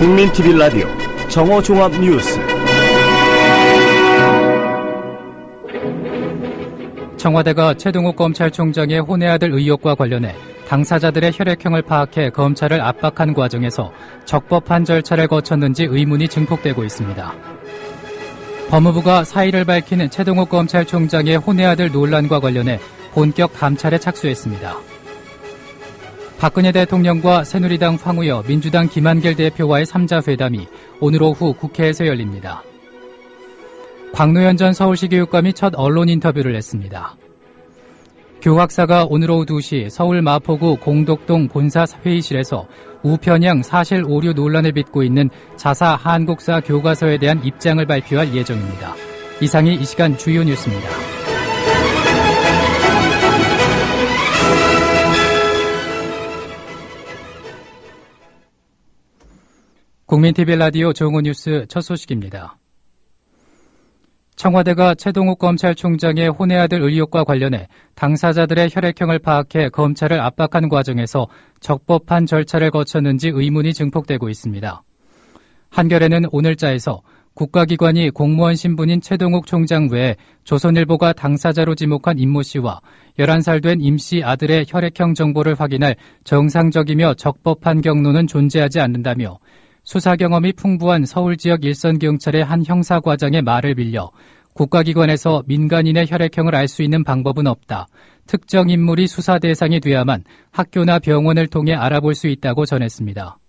국민TV 라디오 정오종합뉴스. 청와대가 최동욱 검찰총장의 혼외아들 의혹과 관련해 당사자들의 혈액형을 파악해 검찰을 압박한 과정에서 적법한 절차를 거쳤는지 의문이 증폭되고 있습니다. 법무부가 사의를 밝힌 최동욱 검찰총장의 혼외아들 논란과 관련해 본격 감찰에 착수했습니다. 박근혜 대통령과 새누리당 황우여, 민주당 김한길 대표와의 3자 회담이 오늘 오후 국회에서 열립니다. 광노현 전 서울시 교육감이 첫 언론 인터뷰를 했습니다. 교학사가 오늘 오후 2시 서울 마포구 공덕동 본사 회의실에서 우편향 사실 오류 논란을 빚고 있는 자사 한국사 교과서에 대한 입장을 발표할 예정입니다. 이상이 이 시간 주요 뉴스입니다. 국민TV 라디오 정오뉴스 첫 소식입니다. 청와대가 최동욱 검찰총장의 혼외아들 의혹과 관련해 당사자들의 혈액형을 파악해 검찰을 압박한 과정에서 적법한 절차를 거쳤는지 의문이 증폭되고 있습니다. 한겨레는 오늘자에서 국가기관이 공무원 신분인 최동욱 총장 외에 조선일보가 당사자로 지목한 임모 씨와 11살 된 임 씨 아들의 혈액형 정보를 확인할 정상적이며 적법한 경로는 존재하지 않는다며 수사 경험이 풍부한 서울 지역 일선경찰의 한 형사과장의 말을 빌려 국가기관에서 민간인의 혈액형을 알 수 있는 방법은 없다. 특정 인물이 수사 대상이 돼야만 학교나 병원을 통해 알아볼 수 있다고 전했습니다.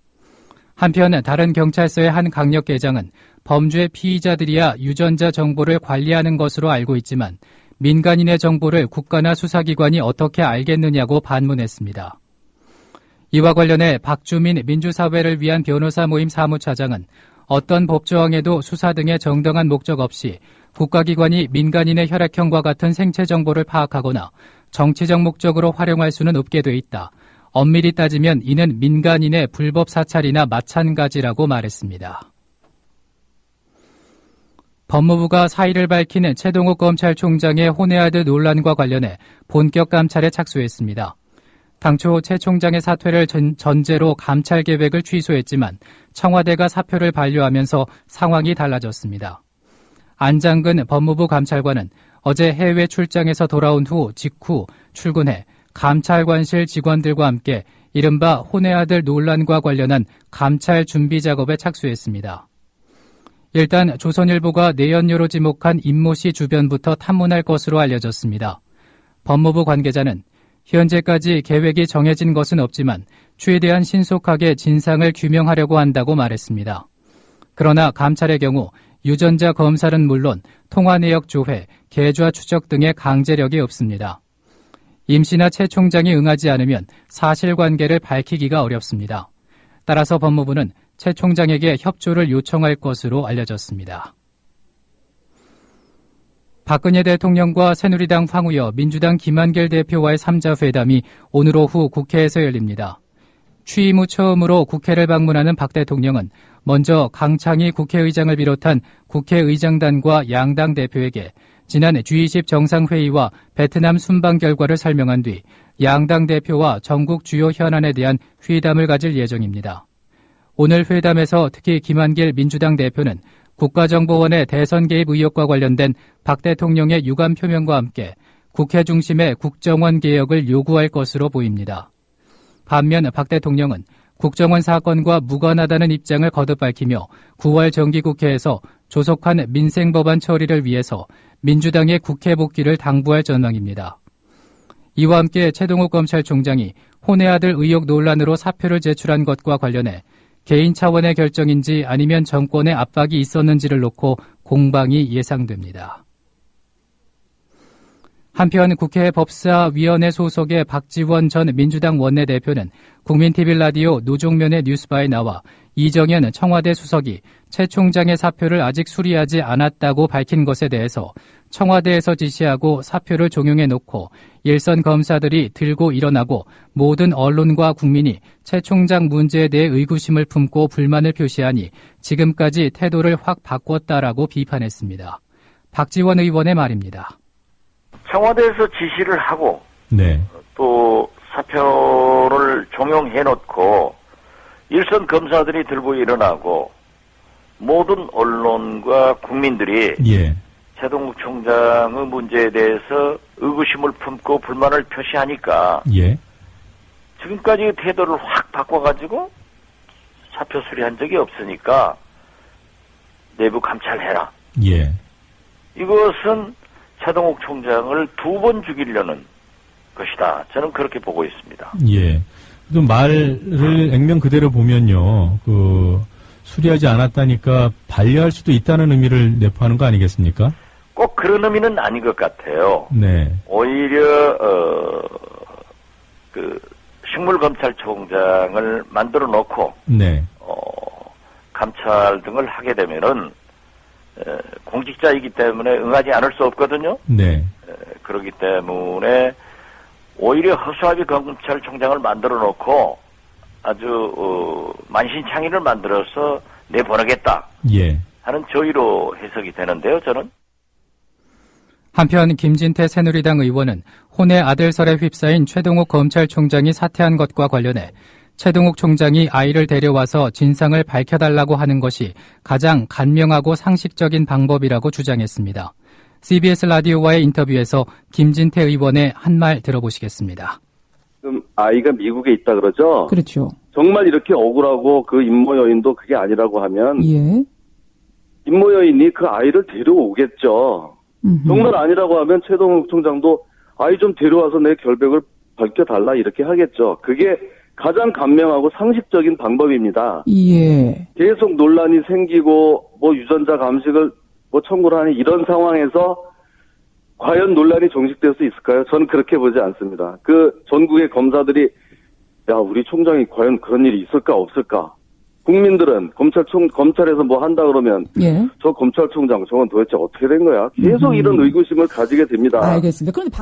한편 다른 경찰서의 한 강력계장은 범죄 피의자들이야 유전자 정보를 관리하는 것으로 알고 있지만 민간인의 정보를 국가나 수사기관이 어떻게 알겠느냐고 반문했습니다. 이와 관련해 박주민 민주사회를 위한 변호사 모임 사무차장은 어떤 법조항에도 수사 등의 정당한 목적 없이 국가기관이 민간인의 혈액형과 같은 생체 정보를 파악하거나 정치적 목적으로 활용할 수는 없게 돼 있다. 엄밀히 따지면 이는 민간인의 불법 사찰이나 마찬가지라고 말했습니다. 법무부가 사의를 밝힌 최동욱 검찰총장의 혼외아들 논란과 관련해 본격 감찰에 착수했습니다. 당초 최 총장의 사퇴를 전제로 감찰 계획을 취소했지만 청와대가 사표를 반려하면서 상황이 달라졌습니다. 안장근 법무부 감찰관은 어제 해외 출장에서 돌아온 후 직후 출근해 감찰관실 직원들과 함께 이른바 혼외아들 논란과 관련한 감찰 준비 작업에 착수했습니다. 일단 조선일보가 내연녀로 지목한 임모 씨 주변부터 탐문할 것으로 알려졌습니다. 법무부 관계자는 현재까지 계획이 정해진 것은 없지만 최대한 신속하게 진상을 규명하려고 한다고 말했습니다. 그러나 감찰의 경우 유전자 검사는 물론 통화 내역 조회, 계좌 추적 등의 강제력이 없습니다. 임 씨나 최 총장이 응하지 않으면 사실관계를 밝히기가 어렵습니다. 따라서 법무부는 최 총장에게 협조를 요청할 것으로 알려졌습니다. 박근혜 대통령과 새누리당 황우여, 민주당 김한길 대표와의 3자 회담이 오늘 오후 국회에서 열립니다. 취임 후 처음으로 국회를 방문하는 박 대통령은 먼저 강창희 국회의장을 비롯한 국회의장단과 양당 대표에게 지난 G20 정상회의와 베트남 순방 결과를 설명한 뒤 양당 대표와 전국 주요 현안에 대한 회담을 가질 예정입니다. 오늘 회담에서 특히 김한길 민주당 대표는 국가정보원의 대선 개입 의혹과 관련된 박 대통령의 유감 표명과 함께 국회 중심의 국정원 개혁을 요구할 것으로 보입니다. 반면 박 대통령은 국정원 사건과 무관하다는 입장을 거듭 밝히며 9월 정기국회에서 조속한 민생법안 처리를 위해서 민주당의 국회 복귀를 당부할 전망입니다. 이와 함께 최동욱 검찰총장이 혼외아들 의혹 논란으로 사표를 제출한 것과 관련해 개인 차원의 결정인지 아니면 정권의 압박이 있었는지를 놓고 공방이 예상됩니다. 한편 국회 법사위원회 소속의 박지원 전 민주당 원내대표는 국민TV 라디오 노종면의 뉴스바에 나와 이정현 청와대 수석이 최 총장의 사표를 아직 수리하지 않았다고 밝힌 것에 대해서 청와대에서 지시하고 사표를 종용해놓고 일선 검사들이 들고 일어나고 모든 언론과 국민이 최 총장 문제에 대해 의구심을 품고 불만을 표시하니 지금까지 태도를 확 바꿨다라고 비판했습니다. 박지원 의원의 말입니다. 청와대에서 지시를 하고 네. 또 사표를 종용해놓고 일선 검사들이 들고 일어나고 모든 언론과 국민들이 예. 최동욱 총장의 문제에 대해서 의구심을 품고 불만을 표시하니까 예. 지금까지 태도를 확 바꿔가지고 사표 수리한 적이 없으니까 내부 감찰해라. 예. 이것은 최동욱 총장을 2번 죽이려는 것이다. 저는 그렇게 보고 있습니다. 예. 좀 말을 액면 그대로 보면요, 수리하지 않았다니까 반려할 수도 있다는 의미를 내포하는 거 아니겠습니까? 꼭 그런 의미는 아닌 것 같아요. 네. 오히려 식물검찰총장을 만들어 놓고 네. 감찰 등을 하게 되면은 공직자이기 때문에 응하지 않을 수 없거든요. 네. 그렇기 때문에 오히려 허수아비 검찰총장을 만들어 놓고 아주 만신창이를 만들어서 내보내겠다 예. 하는 저의로 해석이 되는데요. 저는. 한편 김진태 새누리당 의원은 혼의 아들설에 휩싸인 최동욱 검찰총장이 사퇴한 것과 관련해 최동욱 총장이 아이를 데려와서 진상을 밝혀달라고 하는 것이 가장 간명하고 상식적인 방법이라고 주장했습니다. CBS 라디오와의 인터뷰에서 김진태 의원의 한 말 들어보시겠습니다. 지금 아이가 미국에 있다 그러죠? 그렇죠. 정말 이렇게 억울하고 그 임모 여인도 그게 아니라고 하면 예. 임모 여인이 그 아이를 데려오겠죠. 정말 아니라고 하면 최동욱 총장도 아이 좀 데려와서 내 결백을 밝혀달라 이렇게 하겠죠. 그게 가장 간명하고 상식적인 방법입니다. 예. 계속 논란이 생기고 뭐 유전자 감식을 청구를 하는 이런 상황에서 과연 논란이 종식될 수 있을까요? 저는 그렇게 보지 않습니다. 그 전국의 검사들이 야 우리 총장이 과연 그런 일이 있을까 없을까? 국민들은 검찰에서 뭐 한다 그러면 예. 저 검찰총장 저건 도대체 어떻게 된 거야? 계속 이런 의구심을 가지게 됩니다. 알겠습니다. 그런데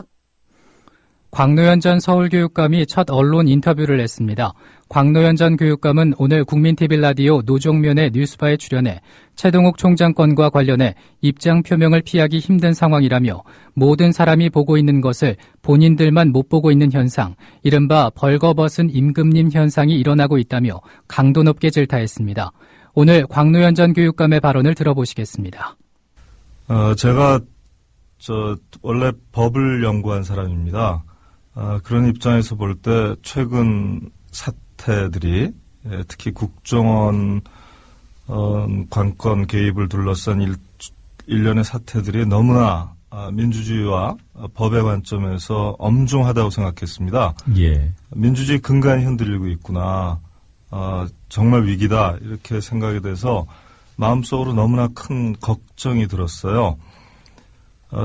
광노현 전 서울교육감이 첫 언론 인터뷰를 했습니다. 광노현 전 교육감은 오늘 국민TV 라디오 노종면의 뉴스바에 출연해 최동욱 총장 건과 관련해 입장 표명을 피하기 힘든 상황이라며 모든 사람이 보고 있는 것을 본인들만 못 보고 있는 현상, 이른바 벌거벗은 임금님 현상이 일어나고 있다며 강도 높게 질타했습니다. 오늘 광노현 전 교육감의 발언을 들어보시겠습니다. 제가 원래 법을 연구한 사람입니다. 그런 입장에서 볼 때 최근 사태들이 특히 국정원 관건 개입을 둘러싼 일련의 사태들이 너무나 민주주의와 법의 관점에서 엄중하다고 생각했습니다. 예. 민주주의 근간이 흔들리고 있구나. 정말 위기다 이렇게 생각이 돼서 마음속으로 너무나 큰 걱정이 들었어요.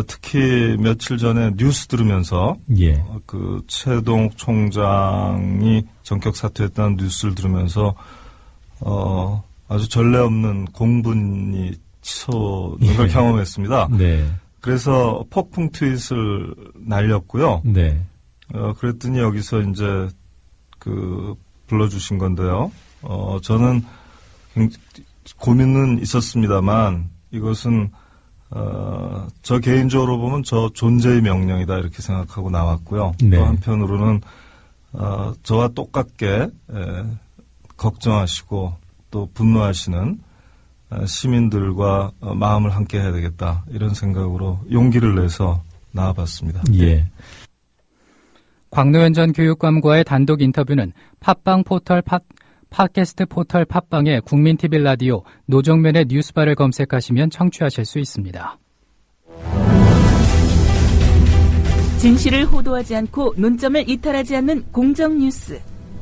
특히 며칠 전에 뉴스 들으면서 예. 그 최동욱 총장이 전격 사퇴했다는 뉴스를 들으면서 아주 전례 없는 공분이 치솟는 걸 경험했습니다. 네. 그래서 폭풍 트윗을 날렸고요. 네. 그랬더니 여기서 이제 불러주신 건데요. 저는 고민은 있었습니다만 이것은 저 개인적으로 보면 저 존재의 명령이다 이렇게 생각하고 나왔고요. 네. 또 한편으로는 저와 똑같게 걱정하시고 또 분노하시는 시민들과 마음을 함께 해야 되겠다 이런 생각으로 용기를 내서 나와봤습니다. 예. 광노현 전 교육감과의 단독 인터뷰는 팟캐스트 포털 팟빵의 국민TV 라디오 노정면의 뉴스바를 검색하시면 청취하실 수 있습니다. 진실을 호도하지 않고 논점을 이탈하지 않는 공정뉴스.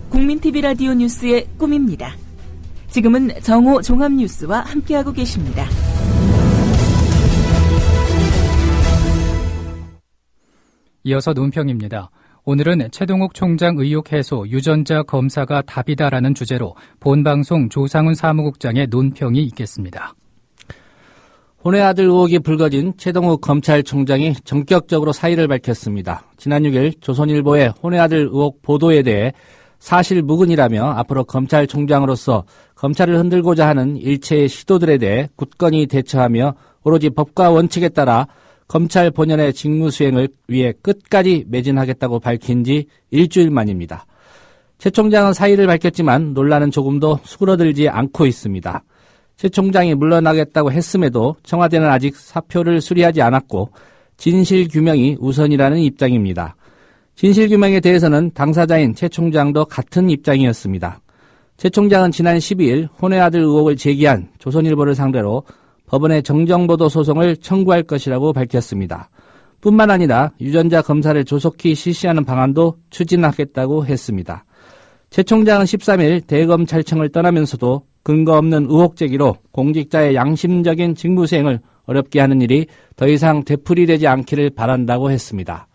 국민TV 라디오 뉴스의 꿈입니다. 지금은 정오 종합뉴스와 함께하고 계십니다. 이어서 논평입니다. 오늘은 최동욱 총장 의혹 해소 유전자 검사가 답이다라는 주제로 본방송 조상훈 사무국장의 논평이 있겠습니다. 혼의 아들 의혹이 불거진 최동욱 검찰총장이 전격적으로 사의를 밝혔습니다. 지난 6일 조선일보의 혼의 아들 의혹 보도에 대해 사실 무근이라며 앞으로 검찰총장으로서 검찰을 흔들고자 하는 일체의 시도들에 대해 굳건히 대처하며 오로지 법과 원칙에 따라 검찰 본연의 직무 수행을 위해 끝까지 매진하겠다고 밝힌 지 일주일 만입니다. 최 총장은 사의를 밝혔지만 논란은 조금도 수그러들지 않고 있습니다. 최 총장이 물러나겠다고 했음에도 청와대는 아직 사표를 수리하지 않았고 진실규명이 우선이라는 입장입니다. 진실규명에 대해서는 당사자인 최 총장도 같은 입장이었습니다. 최 총장은 지난 12일 혼외 아들 의혹을 제기한 조선일보를 상대로 법원에 정정보도 소송을 청구할 것이라고 밝혔습니다. 뿐만 아니라 유전자 검사를 조속히 실시하는 방안도 추진하겠다고 했습니다. 최 총장은 13일 대검찰청을 떠나면서도 근거 없는 의혹 제기로 공직자의 양심적인 직무 수행을 어렵게 하는 일이 더 이상 되풀이되지 않기를 바란다고 했습니다.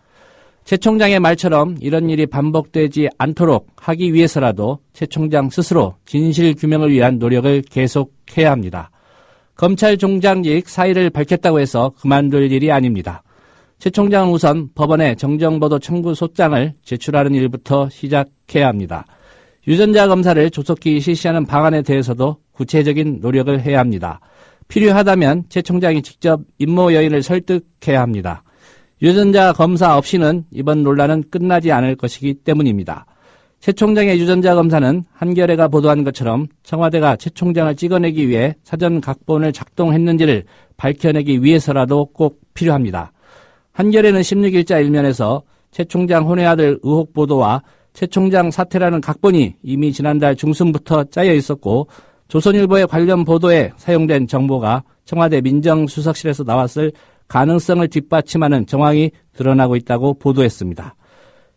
최 총장의 말처럼 이런 일이 반복되지 않도록 하기 위해서라도 최 총장 스스로 진실 규명을 위한 노력을 계속해야 합니다. 검찰총장직 사의를 밝혔다고 해서 그만둘 일이 아닙니다. 최 총장은 우선 법원에 정정보도 청구 소장을 제출하는 일부터 시작해야 합니다. 유전자 검사를 조속히 실시하는 방안에 대해서도 구체적인 노력을 해야 합니다. 필요하다면 최 총장이 직접 임모 여인을 설득해야 합니다. 유전자 검사 없이는 이번 논란은 끝나지 않을 것이기 때문입니다. 최 총장의 유전자 검사는 한겨레가 보도한 것처럼 청와대가 최 총장을 찍어내기 위해 사전 각본을 작동했는지를 밝혀내기 위해서라도 꼭 필요합니다. 한겨레는 16일자 일면에서 최 총장 혼외 아들 의혹 보도와 최 총장 사퇴라는 각본이 이미 지난달 중순부터 짜여 있었고 조선일보의 관련 보도에 사용된 정보가 청와대 민정수석실에서 나왔을 가능성을 뒷받침하는 정황이 드러나고 있다고 보도했습니다.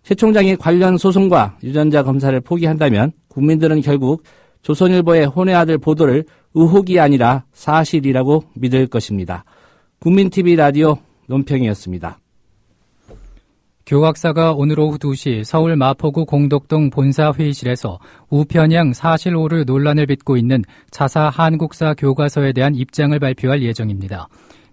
최 총장이 관련 소송과 유전자 검사를 포기한다면 국민들은 결국 조선일보의 혼외 아들 보도를 의혹이 아니라 사실이라고 믿을 것입니다. 국민TV 라디오 논평이었습니다. 교각사가 오늘 오후 2시 서울 마포구 공덕동 본사회의실에서 우편향 사실 오류 논란을 빚고 있는 자사 한국사 교과서에 대한 입장을 발표할 예정입니다.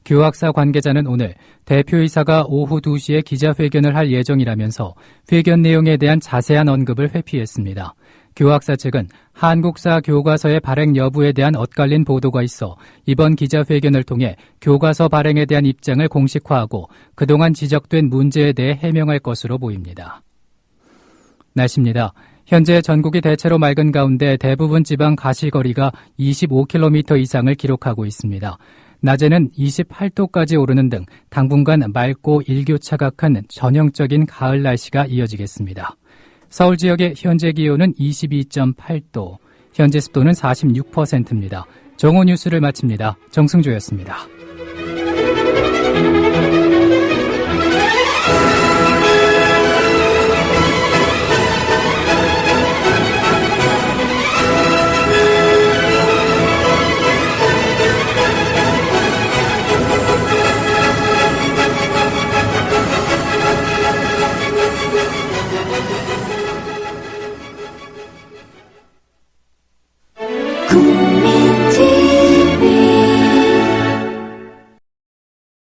교학사 관계자는 오늘 대표이사가 오후 2시에 기자회견을 할 예정이라면서 회견 내용에 대한 자세한 언급을 회피했습니다. 교학사 측은 한국사 교과서의 발행 여부에 대한 엇갈린 보도가 있어 이번 기자회견을 통해 교과서 발행에 대한 입장을 공식화하고 그동안 지적된 문제에 대해 해명할 것으로 보입니다. 날씨입니다. 현재 전국이 대체로 맑은 가운데 대부분 지방 가시거리가 25km 이상을 기록하고 있습니다. 낮에는 28도까지 오르는 등 당분간 맑고 일교차가 큰 전형적인 가을 날씨가 이어지겠습니다. 서울 지역의 현재 기온은 22.8도, 현재 습도는 46%입니다. 정오 뉴스를 마칩니다. 정승조였습니다. 국민